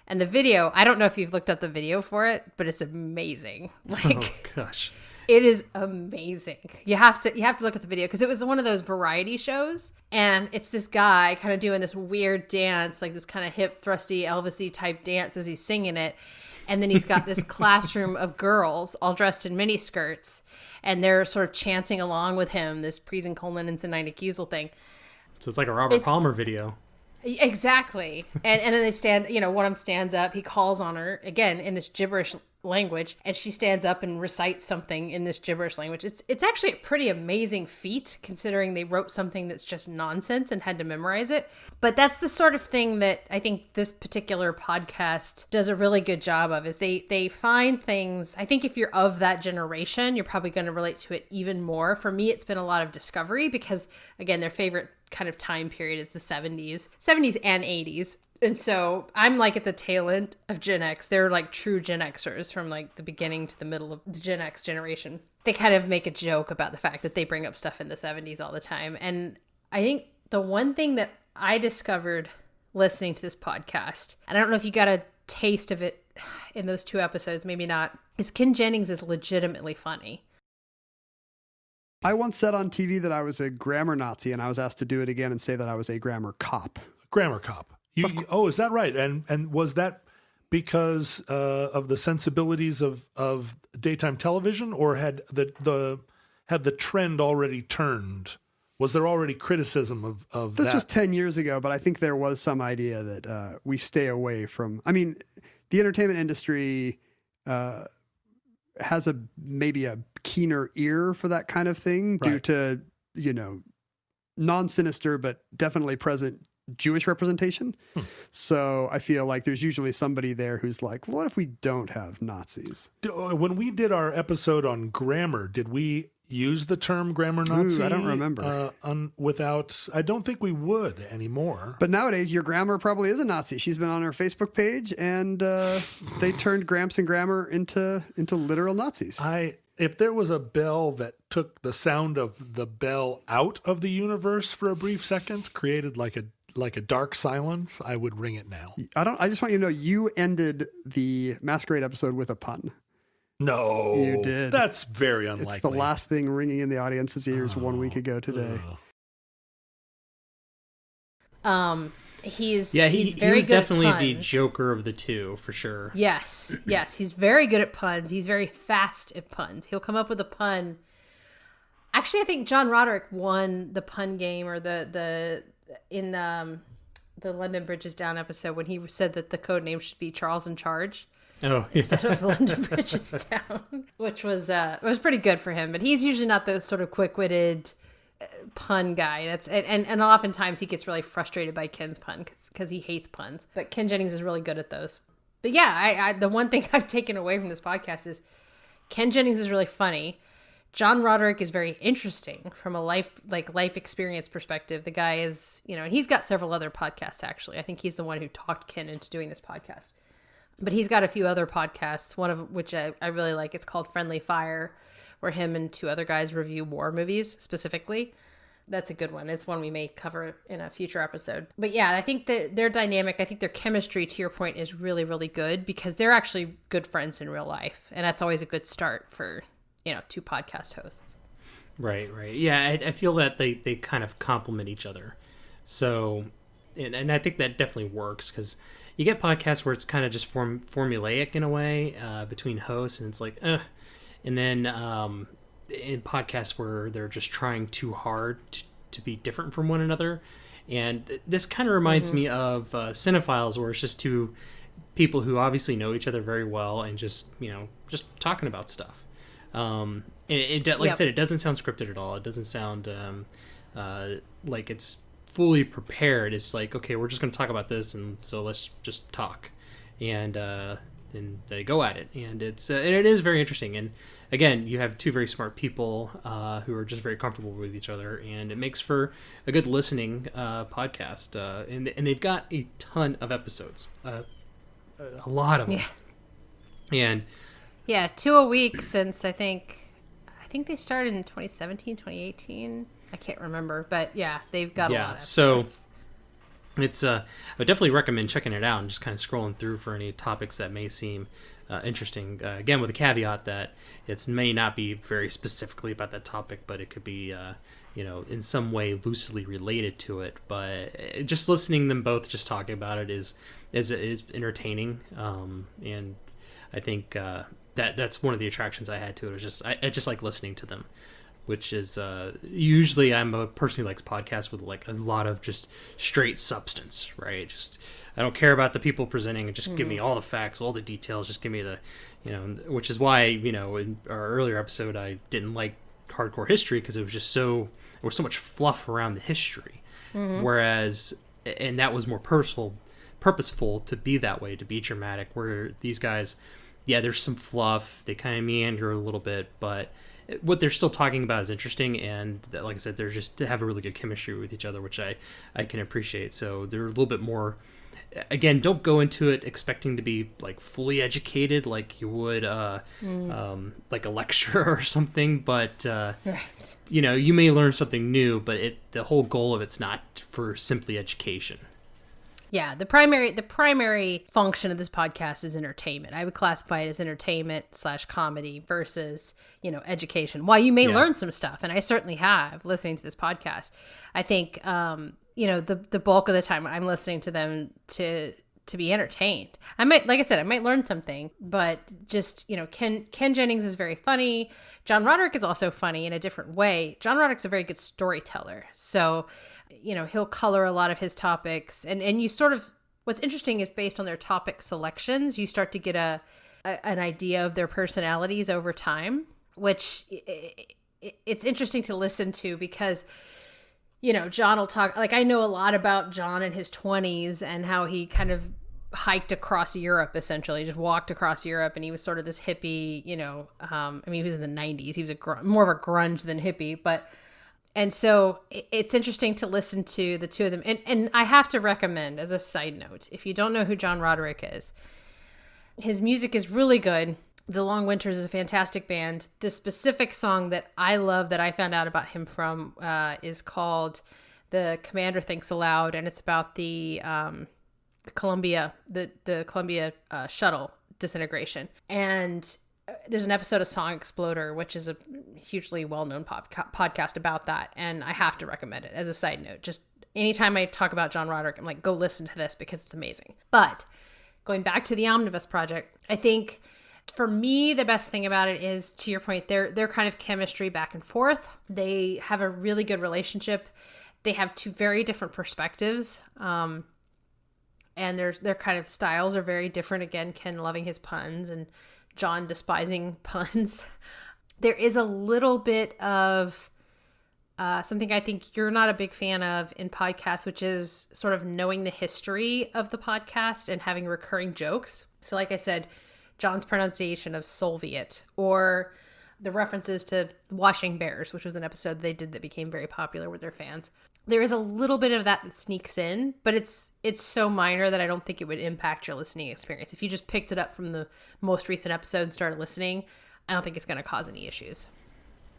the video, I don't know if you've looked up the video for it, but it's amazing. Like, oh gosh. It is amazing. You have to look at the video, because it was one of those variety shows, and it's this guy kind of doing this weird dance, like this kind of hip, thrusty, Elvis-y type dance as he's singing it. And then he's got this classroom of girls all dressed in mini skirts, and they're sort of chanting along with him, this Prisen Colin and Nine Kiesel thing. So it's like a Robert Palmer video. Exactly. And then they stand, you know, one of them stands up, he calls on her, again, in this gibberish language, and she stands up and recites something in this gibberish language. It's actually a pretty amazing feat, considering they wrote something that's just nonsense and had to memorize it. But that's the sort of thing that I think this particular podcast does a really good job of, is they find things. I think if you're of that generation, you're probably going to relate to it even more. For me, it's been a lot of discovery, because, again, their favorite kind of time period is the 70s and 80s. And so I'm like at the tail end of Gen X. They're like true Gen Xers from like the beginning to the middle of the Gen X generation. They kind of make a joke about the fact that they bring up stuff in the 70s all the time. And I think the one thing that I discovered listening to this podcast, and I don't know if you got a taste of it in those 2 episodes, maybe not, is Ken Jennings is legitimately funny. I once said on TV that I was a grammar Nazi, and I was asked to do it again and say that I was a grammar cop. Grammar cop. Oh, is that right? And was that because of the sensibilities of daytime television, or had the trend already turned? Was there already criticism of this that? Was 10 years ago, but I think there was some idea that we stay away from. I mean, the entertainment industry has maybe a keener ear for that kind of thing, due to, you know, non-sinister but definitely present Jewish representation. So I feel like there's usually somebody there who's like, what if we don't have Nazis? When we did our episode on grammar, did we use the term grammar Nazi? I don't remember. I don't think we would anymore. But nowadays, your grandma probably is a Nazi. She's been on her Facebook page, and they turned Gramps and grammar into literal Nazis. If there was a bell that took the sound of the bell out of the universe for a brief second, created like a dark silence, I would ring it now. I just want you to know, you ended the Masquerade episode with a pun. No, you did. That's very unlikely. It's the last thing ringing in the audience's ears 1 week ago today. He was definitely the joker of the two, for sure. Yes, he's very good at puns. He's very fast at puns. He'll come up with a pun Actually, I think John Roderick won the pun game or in the London Bridge is Down episode when he said that the code name should be Charles in Charge. Oh, instead of London Bridge is Down, which was it was pretty good for him. But he's usually not the sort of quick-witted pun guy. And oftentimes he gets really frustrated by Ken's pun because he hates puns. But Ken Jennings is really good at those. But yeah, I the one thing I've taken away from this podcast is Ken Jennings is really funny. John Roderick is very interesting from a life experience perspective. The guy is, and he's got several other podcasts, actually. I think he's the one who talked Ken into doing this podcast. But he's got a few other podcasts, one of which I really like. It's called Friendly Fire, where him and two other guys review war movies specifically. That's a good one. It's one we may cover in a future episode. But yeah, I think that their dynamic, I think their chemistry, to your point, is really, really good because they're actually good friends in real life. And that's always a good start for, two podcast hosts. Right. Yeah, I feel that they kind of complement each other. So, and I think that definitely works because you get podcasts where it's kind of just formulaic in a way between hosts, and it's like, and then in podcasts where they're just trying too hard to be different from one another. And this kind of reminds me of Cinephiles, where it's just two people who obviously know each other very well and just talking about stuff. And like I said, it doesn't sound scripted at all. It doesn't sound like it's fully prepared. It's like, okay, we're just going to talk about this, and so let's just talk, and they go at it, and it is very interesting. And again, you have two very smart people who are just very comfortable with each other, and it makes for a good listening podcast. And they've got a ton of episodes, a lot of them, and 2 a week since I think they started in 2017, 2018. I can't remember, but yeah, they've got a lot of episodes. So it's I would definitely recommend checking it out and just kind of scrolling through for any topics that may seem interesting. Again, with a caveat that it may not be very specifically about that topic, but it could be in some way loosely related to it. But just listening to them both just talking about it is entertaining, and I think that's one of the attractions I had to it. It was just I just like listening to them, which is usually I'm a person who likes podcasts with like a lot of just straight substance, right? Just I don't care about the people presenting, and just give me all the facts, all the details. Just give me the, which is why in our earlier episode I didn't like hardcore history because it was just there was so much fluff around the history, whereas and that was more purposeful to be that way, to be dramatic. Where these guys, there's some fluff, they kind of meander a little bit, but what they're still talking about is interesting, and like I said, they have a really good chemistry with each other, which I can appreciate. So they're a little bit more, again, don't go into it expecting to be like fully educated like you would like a lecture or something, but right. You may learn something new, but the whole goal of it's not for simply education. Yeah, the primary function of this podcast is entertainment. I would classify it as entertainment / comedy versus, education. While you may learn some stuff, and I certainly have listening to this podcast, I think, the bulk of the time I'm listening to them to be entertained. I might learn something, but just, Ken Jennings is very funny. John Roderick is also funny in a different way. John Roderick's a very good storyteller. So, he'll color a lot of his topics, and you sort of, what's interesting is based on their topic selections, you start to get an idea of their personalities over time, which it's interesting to listen to because, John will talk, like I know a lot about John in his 20s and how he kind of hiked across Europe, essentially, just walked across Europe, and he was sort of this hippie, he was in the 90s, he was more of a grunge than hippie, and so it's interesting to listen to the two of them. And I have to recommend, as a side note, if you don't know who John Roderick is, his music is really good. The Long Winters is a fantastic band. The specific song that I love that I found out about him from is called The Commander Thinks Aloud, and it's about the Columbia shuttle disintegration. And there's an episode of Song Exploder, which is a hugely well-known podcast about that, and I have to recommend it as a side note. Just anytime I talk about John Roderick, I'm like, go listen to this because it's amazing. But going back to the Omnibus project, I think For me, the best thing about it is, to your point, their kind of chemistry back and forth. They have a really good relationship. They have two very different perspectives. And their kind of styles are very different. Again, Ken loving his puns and John despising puns. There is a little bit of something I think you're not a big fan of in podcasts, which is sort of knowing the history of the podcast and having recurring jokes. So like I said, John's pronunciation of Soviet, or the references to washing bears, which was an episode they did that became very popular with their fans. There is a little bit of that sneaks in, but it's so minor that I don't think it would impact your listening experience. If you just picked it up from the most recent episode and started listening, I don't think it's going to cause any issues.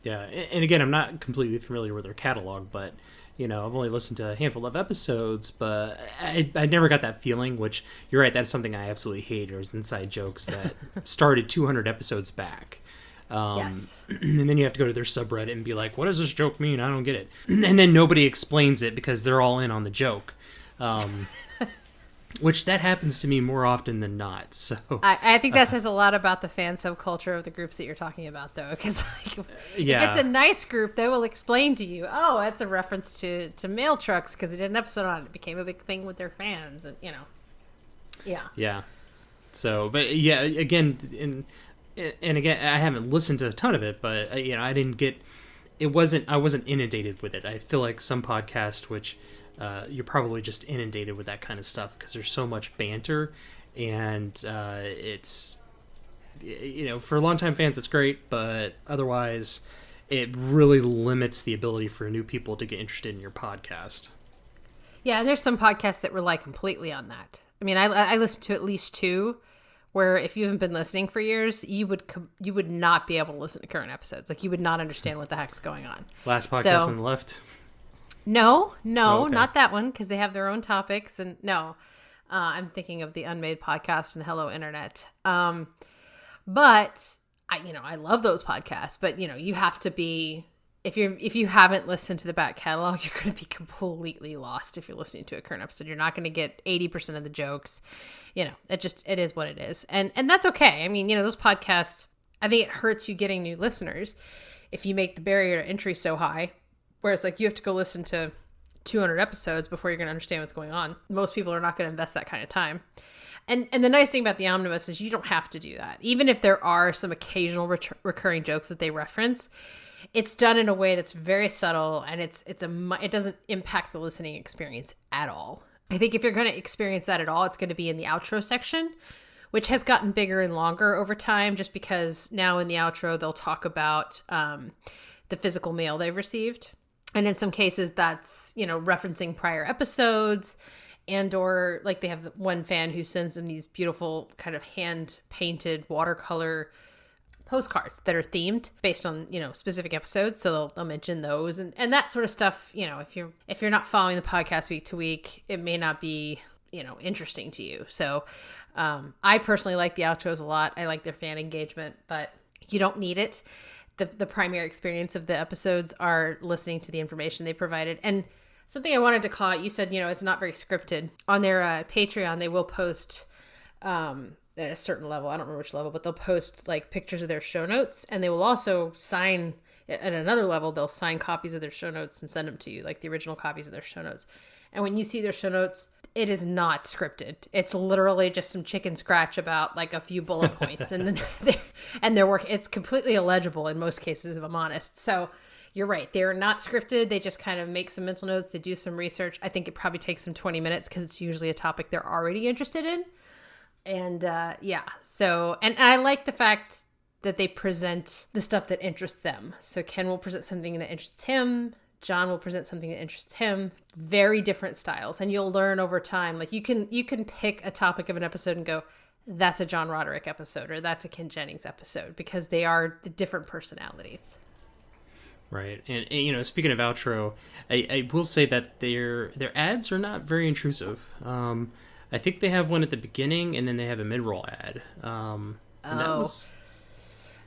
Yeah, and again, I'm not completely familiar with their catalog, but I've only listened to a handful of episodes, but I never got that feeling, which, you're right, that's something I absolutely hate, is inside jokes that started 200 episodes back. Yes. And then you have to go to their subreddit and be like, what does this joke mean? I don't get it. And then nobody explains it because they're all in on the joke. Which that happens to me more often than not. So I think that says a lot about the fan subculture of the groups that you're talking about, though, because if it's a nice group, they will explain to you, oh, that's a reference to mail trucks because they did an episode on it. It became a big thing with their fans, and yeah. So, but yeah, again, and again, I haven't listened to a ton of it, but I didn't get I wasn't inundated with it. I feel like some podcast, which you're probably just inundated with that kind of stuff because there's so much banter, and it's for longtime fans it's great, but otherwise it really limits the ability for new people to get interested in your podcast. Yeah, and there's some podcasts that rely completely on that. I mean, I listen to at least two where if you haven't been listening for years, you would not be able to listen to current episodes. Like, you would not understand what the heck's going on. Last podcast on the left. No, Oh, okay. not that one, because they have their own topics. And no, I'm thinking of the Unmade Podcast and Hello Internet. But I love those podcasts. But you have to be, if you haven't listened to the back catalog, you're going to be completely lost if you're listening to a current episode. You're not going to get 80% of the jokes. It is what it is, and that's okay. I mean, those podcasts, I think it hurts you getting new listeners if you make the barrier to entry so high. Where it's like you have to go listen to 200 episodes before you're going to understand what's going on. Most people are not going to invest that kind of time. And the nice thing about the Omnibus is you don't have to do that. Even if there are some occasional recurring jokes that they reference, it's done in a way that's very subtle, and it doesn't impact the listening experience at all. I think if you're going to experience that at all, it's going to be in the outro section, which has gotten bigger and longer over time, just because now in the outro they'll talk about the physical mail they've received. And in some cases, that's, referencing prior episodes, and or like they have one fan who sends them these beautiful kind of hand-painted watercolor postcards that are themed based on, specific episodes. So they'll mention those and that sort of stuff. If you're not following the podcast week to week, it may not be, interesting to you. So I personally like the outros a lot. I like their fan engagement, but you don't need it. The primary experience of the episodes are listening to the information they provided. And something I wanted to call out, you said, it's not very scripted. On their Patreon, they will post at a certain level, I don't remember which level, but they'll post like pictures of their show notes, and they will also sign, at another level, they'll sign copies of their show notes and send them to you, like the original copies of their show notes. And when you see their show notes, it is not scripted. It's literally just some chicken scratch about like a few bullet points, and then their work. It's completely illegible in most cases, if I'm honest. So you're right; they're not scripted. They just kind of make some mental notes. They do some research. I think it probably takes them 20 minutes because it's usually a topic they're already interested in. And so and I like the fact that they present the stuff that interests them. So Ken will present something that interests him. John will present something that interests him. Very different styles. And you'll learn over time. Like you can pick a topic of an episode and go, that's a John Roderick episode, or that's a Ken Jennings episode, because they are the different personalities. Right. And speaking of outro, I will say that their ads are not very intrusive. I think they have one at the beginning, and then they have a mid-roll ad. And that was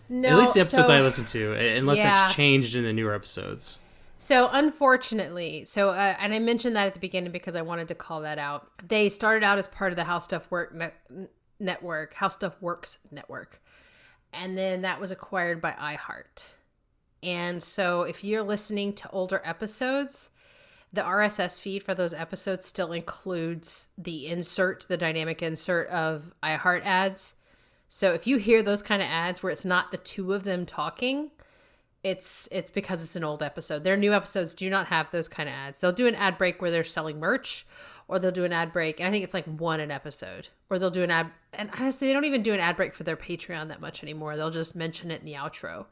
no, at least the episodes I listened to, unless yeah. it's changed in the newer episodes. So unfortunately, and I mentioned that at the beginning because I wanted to call that out. They started out as part of the How Stuff Works Network, And then that was acquired by iHeart. And so if you're listening to older episodes, the RSS feed for those episodes still includes the dynamic insert of iHeart ads. So if you hear those kind of ads where it's not the two of them talking, it's because it's an old episode. Their new episodes do not have those kind of ads. They'll do an ad break where they're selling merch, or they'll do an ad break, and I think it's like one an episode. Or they'll do an ad, and honestly, they don't even do an ad break for their Patreon that much anymore. They'll just mention it in the outro.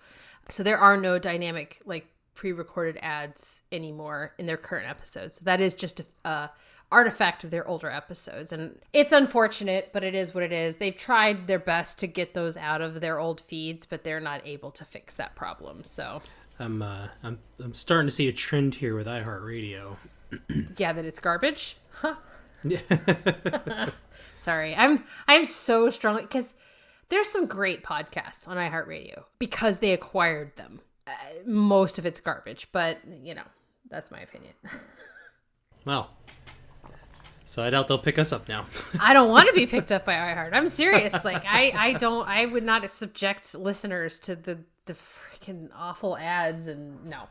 So there are no dynamic, like, pre-recorded ads anymore in their current episodes. So that is just a artifact of their older episodes, and it's unfortunate, but it is what it is. They've tried their best to get those out of their old feeds, but they're not able to fix that problem. So I'm starting to see a trend here with iHeartRadio. Yeah, that it's garbage. Huh. Yeah. Sorry, I'm so strongly, because there's some great podcasts on iHeartRadio because they acquired them. Most of it's garbage, but that's my opinion. Well, so I doubt they'll pick us up now. I don't want to be picked up by iHeart. I'm serious. Like, I would not subject listeners to the freaking awful ads, and no.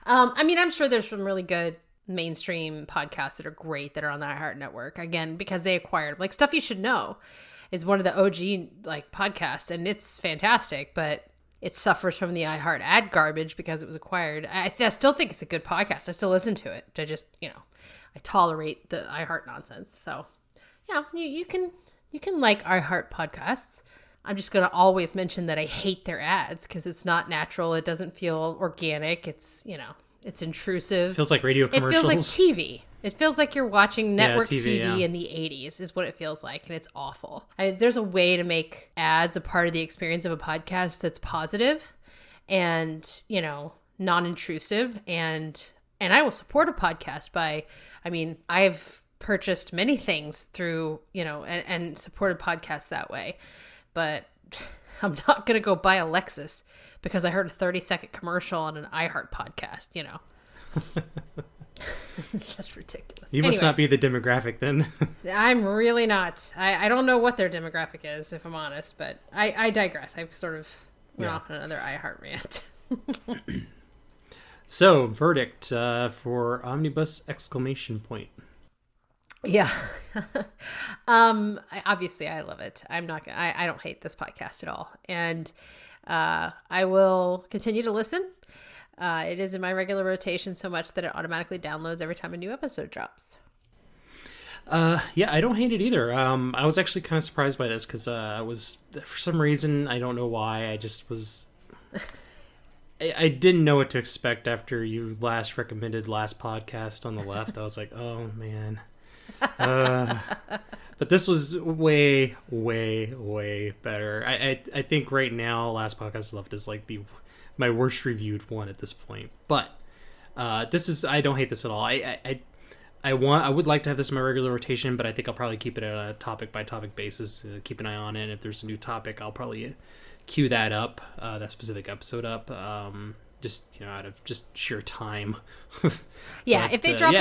I mean, I'm sure there's some really good mainstream podcasts that are great that are on the iHeart network, again, because they acquired, like, Stuff You Should Know is one of the OG, like, podcasts, and it's fantastic, but it suffers from the iHeart ad garbage because it was acquired. I still think it's a good podcast. I still listen to it. I just, I tolerate the iHeart nonsense. So, yeah, you can like iHeart podcasts. I'm just going to always mention that I hate their ads because it's not natural. It doesn't feel organic. It's, it's intrusive. Feels like radio commercials. It feels like TV. It feels like you're watching network TV yeah. in the 80s is what it feels like, and it's awful. I mean, there's a way to make ads a part of the experience of a podcast that's positive and, non-intrusive, and I will support a podcast by, I've purchased many things through, and supported podcasts that way, but I'm not going to go buy a Lexus because I heard a 30-second commercial on an iHeart podcast, It's just ridiculous. You must not be the demographic then. I'm really not. I don't know what their demographic is, if I'm honest, but I digress. I've sort of went off on another iHeart rant. So, verdict for Omnibus ! Yeah. Obviously, I love it. I don't hate this podcast at all. And I will continue to listen. It is in my regular rotation so much that it automatically downloads every time a new episode drops. Yeah, I don't hate it either. I was actually kind of surprised by this because I was, for some reason, I don't know why, I just was... I didn't know what to expect after you last recommended last podcast on the left. I was like, oh, man. But this was way, way, way better. I think right now, last podcast left is like my worst reviewed one at this point. But this is, I don't hate this at all. I would like to have this in my regular rotation, but I think I'll probably keep it on a topic by topic basis. Keep an eye on it. If there's a new topic, I'll probably queue that up, that specific episode up. Just out of just sheer time. Yeah, but, if they drop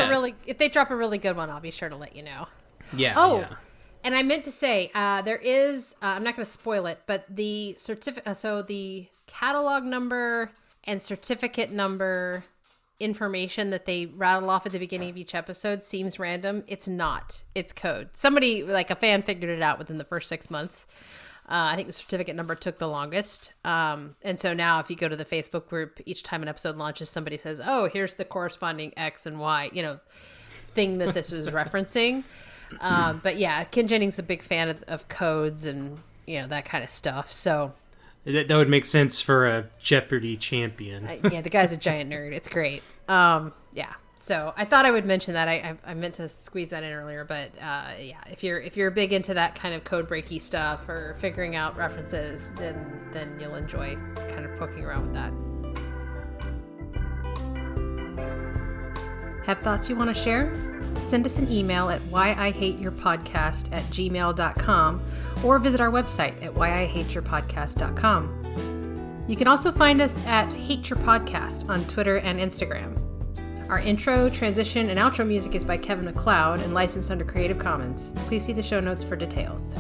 a really good one, I'll be sure to let you know. Yeah. Oh, yeah. And I meant to say there is. I'm not going to spoil it, but the certificate. So the catalog number and certificate number information that they rattle off at the beginning of each episode seems random. It's not. It's code. Somebody, like a fan, figured it out within the first 6 months. I think the certificate number took the longest. And so now if you go to the Facebook group, each time an episode launches, somebody says, oh, here's the corresponding X and Y, thing that this is referencing. But yeah, Ken Jennings is a big fan of codes and, that kind of stuff. So that would make sense for a Jeopardy champion. Yeah, the guy's a giant nerd. It's great. Yeah. So I thought I would mention that. I meant to squeeze that in earlier, but yeah, if you're big into that kind of code breaky stuff or figuring out references, then you'll enjoy kind of poking around with that. Have thoughts you want to share? Send us an email at whyihateyourpodcast@gmail.com or visit our website at whyihateyourpodcast.com. You can also find us at Hate Your Podcast on Twitter and Instagram. Our intro, transition, and outro music is by Kevin MacLeod and licensed under Creative Commons. Please see the show notes for details.